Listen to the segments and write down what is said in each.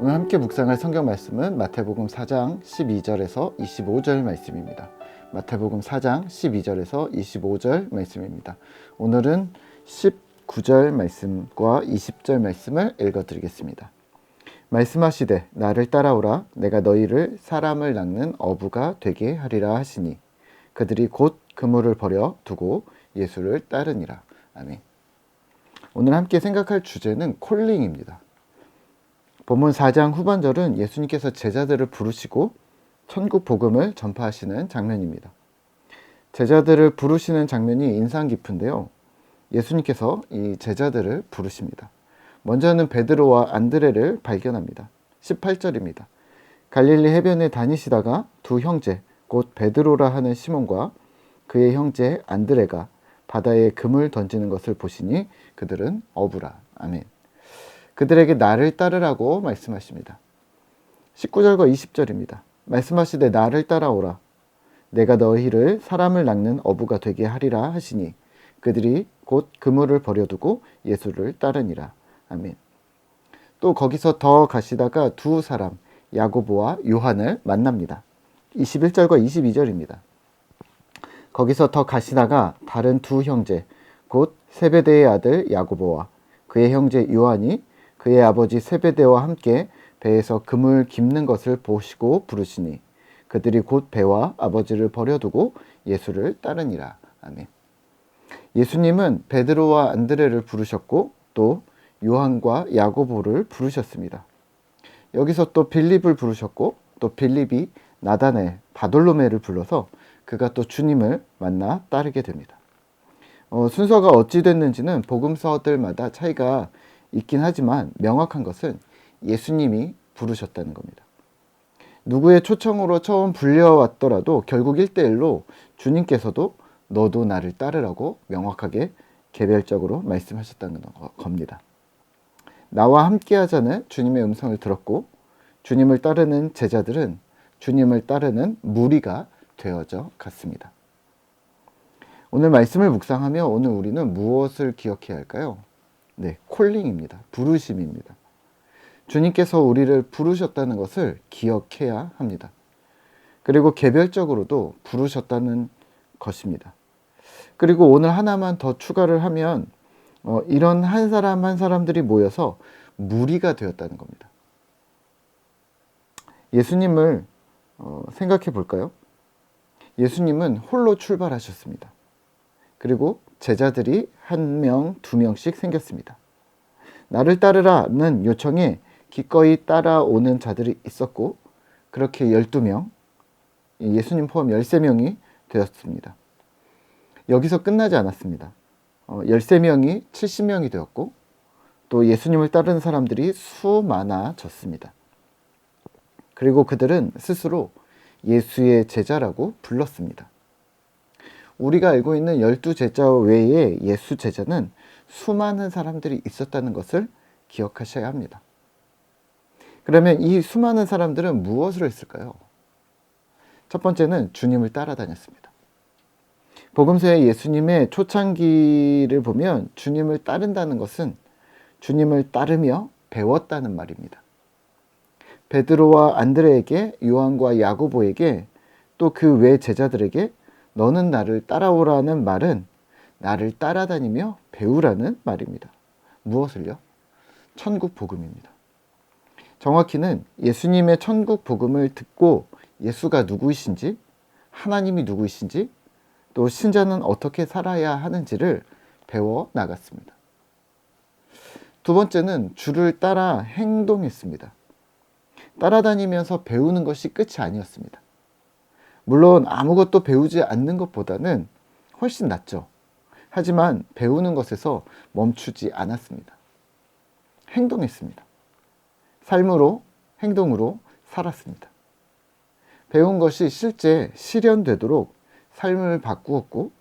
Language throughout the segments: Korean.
오늘 함께 묵상할 성경 말씀은 마태복음 4장 12절에서 25절 말씀입니다. 마태복음 4장 12절에서 25절 말씀입니다. 오늘은 19절 말씀과 20절 말씀을 읽어드리겠습니다. 말씀하시되 나를 따라오라 내가 너희를 사람을 낚는 어부가 되게 하리라 하시니 그들이 곧 그물을 버려 두고 예수를 따르니라. 아멘. 오늘 함께 생각할 주제는 콜링입니다. 본문 4장 후반절은 예수님께서 제자들을 부르시고 천국 복음을 전파하시는 장면입니다. 제자들을 부르시는 장면이 인상 깊은데요. 예수님께서 이 제자들을 부르십니다. 먼저는 베드로와 안드레를 발견합니다. 18절입니다. 갈릴리 해변에 다니시다가 두 형제, 곧 베드로라 하는 시몬과 그의 형제 안드레가 바다에 금을 던지는 것을 보시니 그들은 어부라. 아멘. 그들에게 나를 따르라고 말씀하십니다. 19절과 20절입니다. 말씀하시되 나를 따라오라. 내가 너희를 사람을 낚는 어부가 되게 하리라 하시니 그들이 곧 그물을 버려두고 예수를 따르니라. 아멘. 또 거기서 더 가시다가 두 사람 야고보와 요한을 만납니다. 21절과 22절입니다. 거기서 더 가시다가 다른 두 형제 곧 세베대의 아들 야고보와 그의 형제 요한이 그의 아버지 세베대와 함께 배에서 금을 깁는 것을 보시고 부르시니 그들이 곧 배와 아버지를 버려두고 예수를 따르니라. 아멘. 예수님은 베드로와 안드레를 부르셨고 또 요한과 야고보를 부르셨습니다. 여기서 또 빌립을 부르셨고 또 빌립이 나다넬, 바돌로메를 불러서 그가 또 주님을 만나 따르게 됩니다. 순서가 어찌 됐는지는 복음서들마다 차이가 있긴 하지만 명확한 것은 예수님이 부르셨다는 겁니다. 누구의 초청으로 처음 불려왔더라도 결국 1대1로 주님께서도 너도 나를 따르라고 명확하게 개별적으로 말씀하셨다는 겁니다. 나와 함께 하자는 주님의 음성을 들었고 주님을 따르는 제자들은 주님을 따르는 무리가 되어져 갔습니다. 오늘 말씀을 묵상하며 오늘 우리는 무엇을 기억해야 할까요? 네, 콜링입니다. 부르심입니다. 주님께서 우리를 부르셨다는 것을 기억해야 합니다. 그리고 개별적으로도 부르셨다는 것입니다. 그리고 오늘 하나만 더 추가를 하면 이런 한 사람 한 사람들이 모여서 무리가 되었다는 겁니다. 예수님을 생각해 볼까요? 예수님은 홀로 출발하셨습니다. 그리고 제자들이 1명, 2명씩 생겼습니다. 나를 따르라는 요청에 기꺼이 따라오는 자들이 있었고 그렇게 12명, 예수님 포함 13명이 되었습니다. 여기서 끝나지 않았습니다. 13명이 70명이 되었고 또 예수님을 따르는 사람들이 수많아졌습니다. 그리고 그들은 스스로 예수의 제자라고 불렀습니다. 우리가 알고 있는 12제자 외에 예수 제자는 수많은 사람들이 있었다는 것을 기억하셔야 합니다. 그러면 이 수많은 사람들은 무엇을 했을까요? 첫 번째는 주님을 따라다녔습니다. 복음서의 예수님의 초창기를 보면 주님을 따른다는 것은 주님을 따르며 배웠다는 말입니다. 베드로와 안드레에게, 요한과 야고보에게, 또 그 외 제자들에게 너는 나를 따라오라는 말은 나를 따라다니며 배우라는 말입니다. 무엇을요? 천국 복음입니다. 정확히는 예수님의 천국 복음을 듣고 예수가 누구이신지, 하나님이 누구이신지, 또 신자는 어떻게 살아야 하는지를 배워 나갔습니다. 두 번째는 주를 따라 행동했습니다. 따라다니면서 배우는 것이 끝이 아니었습니다. 물론 아무것도 배우지 않는 것보다는 훨씬 낫죠. 하지만 배우는 것에서 멈추지 않았습니다. 행동했습니다. 삶으로, 행동으로 살았습니다. 배운 것이 실제 실현되도록 삶을 바꾸었고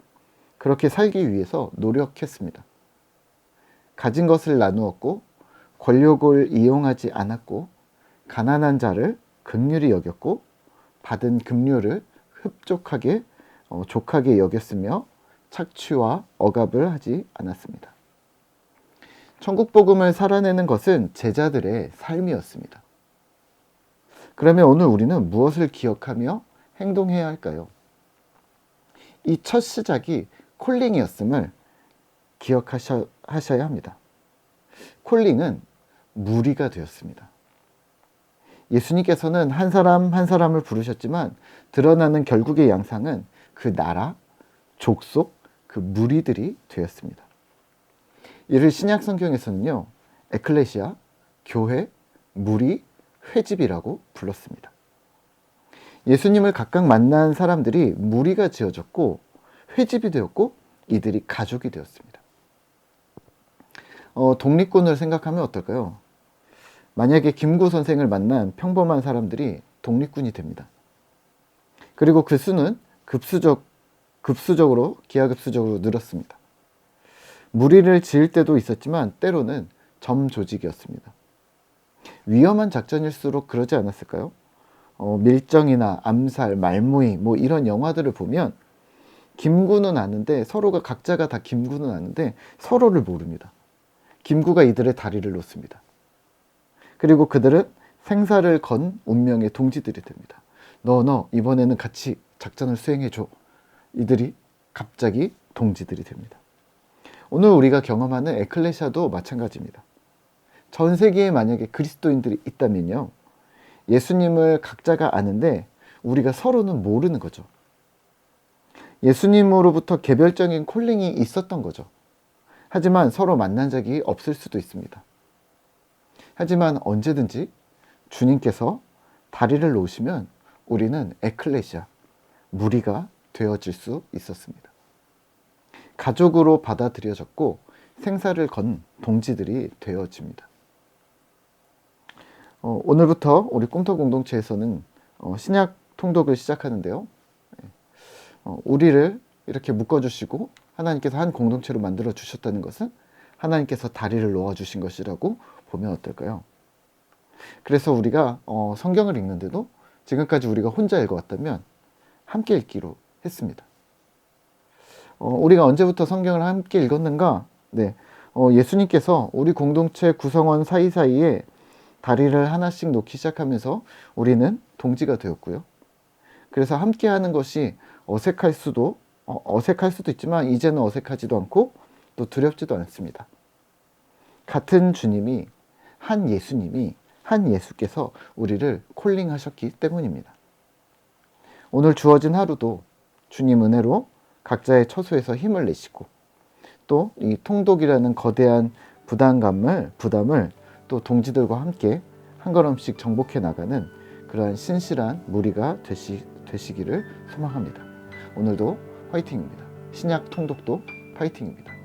그렇게 살기 위해서 노력했습니다. 가진 것을 나누었고 권력을 이용하지 않았고 가난한 자를 긍휼히 여겼고 받은 급료를 흡족하게 족하게 여겼으며 착취와 억압을 하지 않았습니다. 천국 복음을 살아내는 것은 제자들의 삶이었습니다. 그러면 오늘 우리는 무엇을 기억하며 행동해야 할까요? 이 첫 시작이 콜링이었음을 기억하셔야 합니다. 콜링은 무리가 되었습니다. 예수님께서는 한 사람 한 사람을 부르셨지만 드러나는 결국의 양상은 그 나라, 족속, 그 무리들이 되었습니다. 이를 신약 성경에서는요, 에클레시아, 교회, 무리, 회집이라고 불렀습니다. 예수님을 각각 만난 사람들이 무리가 지어졌고 회집이 되었고 이들이 가족이 되었습니다. 독립군을 생각하면 어떨까요? 만약에 김구 선생을 만난 평범한 사람들이 독립군이 됩니다. 그리고 그 수는 급수적으로 기하급수적으로 늘었습니다. 무리를 지을 때도 있었지만 때로는 점조직이었습니다. 위험한 작전일수록 그러지 않았을까요? 밀정이나 암살, 말모이 이런 영화들을 보면 김구는 아는데 서로가 각자가 다 김구는 아는데 서로를 모릅니다. 김구가 이들의 다리를 놓습니다. 그리고 그들은 생사를 건 운명의 동지들이 됩니다. 너 이번에는 같이 작전을 수행해줘. 이들이 갑자기 동지들이 됩니다. 오늘 우리가 경험하는 에클레시아도 마찬가지입니다. 전 세계에 만약에 그리스도인들이 있다면요, 예수님을 각자가 아는데 우리가 서로는 모르는 거죠. 예수님으로부터 개별적인 콜링이 있었던 거죠. 하지만 서로 만난 적이 없을 수도 있습니다. 하지만 언제든지 주님께서 다리를 놓으시면 우리는 에클레시아, 무리가 되어질 수 있었습니다. 가족으로 받아들여졌고 생사를 건 동지들이 되어집니다. 오늘부터 우리 꿈터 공동체에서는 신약 통독을 시작하는데요. 우리를 이렇게 묶어주시고 하나님께서 한 공동체로 만들어 주셨다는 것은 하나님께서 다리를 놓아주신 것이라고 보면 어떨까요? 그래서 우리가 성경을 읽는데도 지금까지 우리가 혼자 읽어왔다면 함께 읽기로 했습니다. 우리가 언제부터 성경을 함께 읽었는가? 네, 예수님께서 우리 공동체 구성원 사이사이에 다리를 하나씩 놓기 시작하면서 우리는 동지가 되었고요. 그래서 함께 하는 것이 어색할 수도 있지만 이제는 어색하지도 않고 또 두렵지도 않습니다. 같은 주님이, 한 예수님이, 한 예수께서 우리를 콜링하셨기 때문입니다. 오늘 주어진 하루도 주님 은혜로 각자의 처소에서 힘을 내시고 또 이 통독이라는 거대한 부담을 또 동지들과 함께 한 걸음씩 정복해 나가는 그러한 신실한 무리가 되시기를 소망합니다. 오늘도 화이팅입니다. 신약 통독도 파이팅입니다.